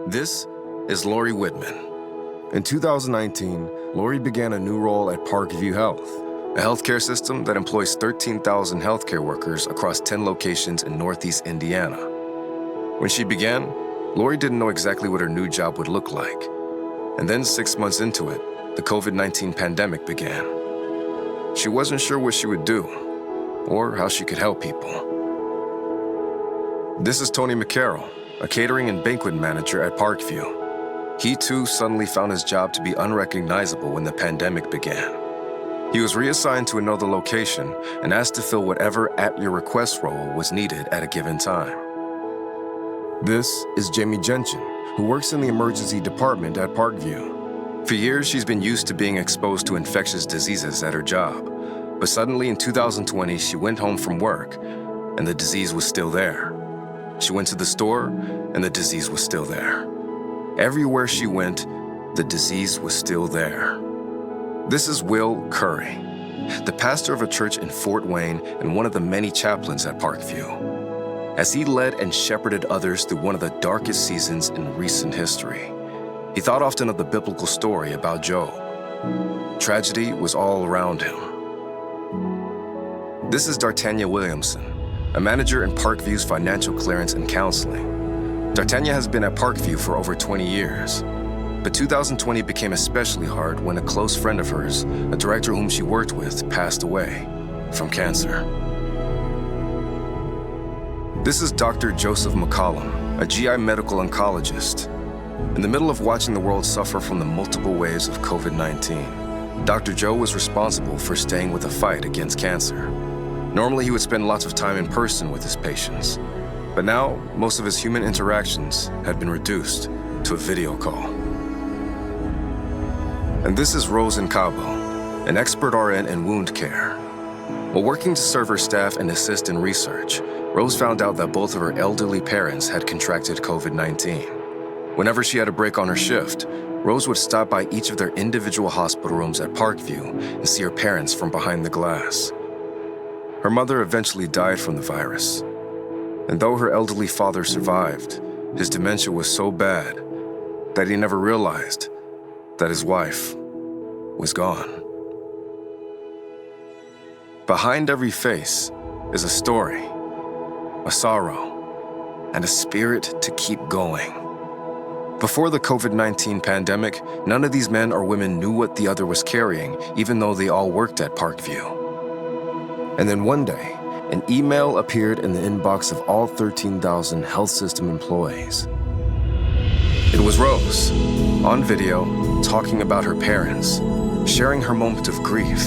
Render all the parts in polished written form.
This is Lori Whitman. In 2019, Lori began a new role at Parkview Health, a healthcare system that employs 13,000 healthcare workers across 10 locations in Northeast Indiana. When she began, Lori didn't know exactly what her new job would look like. And then 6 months into it, the COVID-19 pandemic began. She wasn't sure what she would do or how she could help people. This is Tony McCarroll, a catering and banquet manager at Parkview. He too suddenly found his job to be unrecognizable when the pandemic began. He was reassigned to another location and asked to fill whatever at-your-request role was needed at a given time. This is Jamie Genshin, who works in the emergency department at Parkview. For years, she's been used to being exposed to infectious diseases at her job. But suddenly in 2020, she went home from work and the disease was still there. She went to the store and the disease was still there. Everywhere she went, the disease was still there. This is Will Curry, the pastor of a church in Fort Wayne and one of the many chaplains at Parkview. As he led and shepherded others through one of the darkest seasons in recent history, he thought often of the biblical story about Job. Tragedy was all around him. This is D'Artagnan Williamson, a manager in Parkview's financial clearance and counseling. D'Artagnan has been at Parkview for over 20 years. But 2020 became especially hard when a close friend of hers, a director whom she worked with, passed away from cancer. This is Dr. Joseph McCollum, a GI medical oncologist. In the middle of watching the world suffer from the multiple waves of COVID-19, Dr. Joe was responsible for staying with the fight against cancer. Normally, he would spend lots of time in person with his patients, but now most of his human interactions had been reduced to a video call. And this is Rose Cabo, an expert RN in wound care. While working to serve her staff and assist in research, Rose found out that both of her elderly parents had contracted COVID-19. Whenever she had a break on her shift, Rose would stop by each of their individual hospital rooms at Parkview and see her parents from behind the glass. Her mother eventually died from the virus. And though her elderly father survived, his dementia was so bad that he never realized that his wife was gone. Behind every face is a story, a sorrow, and a spirit to keep going. Before the COVID-19 pandemic, none of these men or women knew what the other was carrying, even though they all worked at Parkview. And then one day, an email appeared in the inbox of all 13,000 health system employees. It was Rose, on video, talking about her parents, sharing her moment of grief,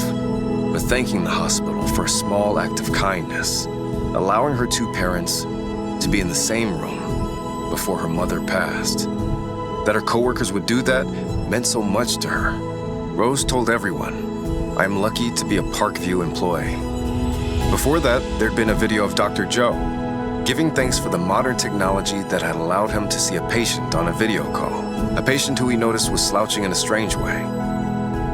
but thanking the hospital for a small act of kindness, allowing her two parents to be in the same room before her mother passed. That her coworkers would do that meant so much to her. Rose told everyone, "I am lucky to be a Parkview employee." Before that, there'd been a video of Dr. Joe, giving thanks for the modern technology that had allowed him to see a patient on a video call, a patient who he noticed was slouching in a strange way.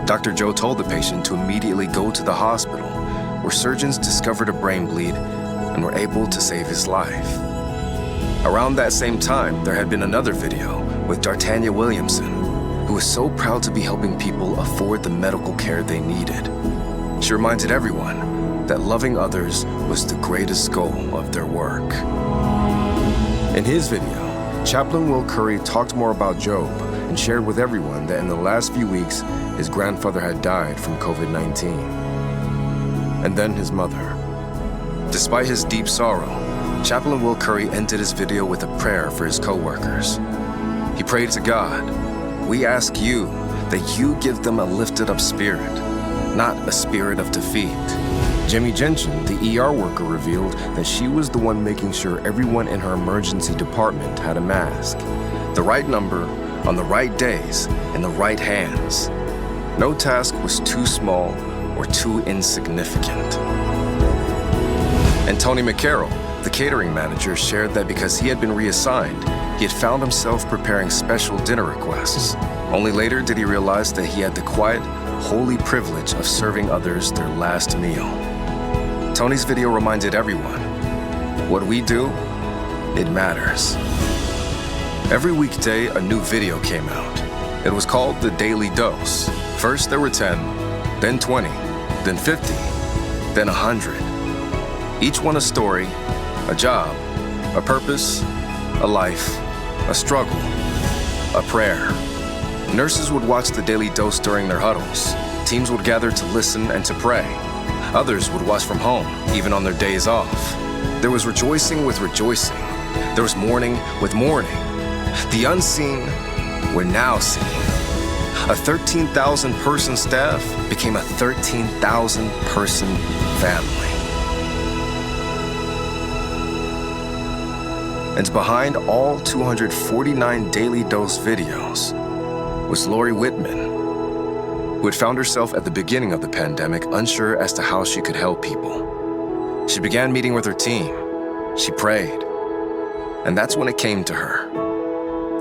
Dr. Joe told the patient to immediately go to the hospital, where surgeons discovered a brain bleed and were able to save his life. Around that same time, there had been another video with D'Artagnan Williamson, who was so proud to be helping people afford the medical care they needed. She reminded everyone that loving others was the greatest goal of their work. In his video, Chaplain Will Curry talked more about Job and shared with everyone that in the last few weeks, his grandfather had died from COVID-19. And then his mother. Despite his deep sorrow, Chaplain Will Curry ended his video with a prayer for his co-workers. He prayed to God, "We ask you that you give them a lifted up spirit, not a spirit of defeat." Jamie Genshin, the ER worker, revealed that she was the one making sure everyone in her emergency department had a mask. The right number, on the right days, in the right hands. No task was too small or too insignificant. And Tony McCarroll, the catering manager, shared that because he had been reassigned, he had found himself preparing special dinner requests. Only later did he realize that he had the quiet, holy privilege of serving others their last meal. Tony's video reminded everyone, what we do, it matters. Every weekday, a new video came out. It was called The Daily Dose. First, there were 10, then 20, then 50, then 100. Each one a story, a job, a purpose, a life, a struggle, a prayer. Nurses would watch The Daily Dose during their huddles. Teams would gather to listen and to pray. Others would watch from home, even on their days off. There was rejoicing with rejoicing. There was mourning with mourning. The unseen were now seen. A 13,000-person staff became a 13,000-person family. And behind all 249 Daily Dose videos was Lori Whitman, who had found herself at the beginning of the pandemic unsure as to how she could help people. She began meeting with her team. She prayed. And that's when it came to her.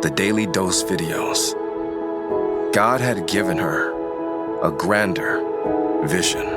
The Daily Dose videos. God had given her a grander vision.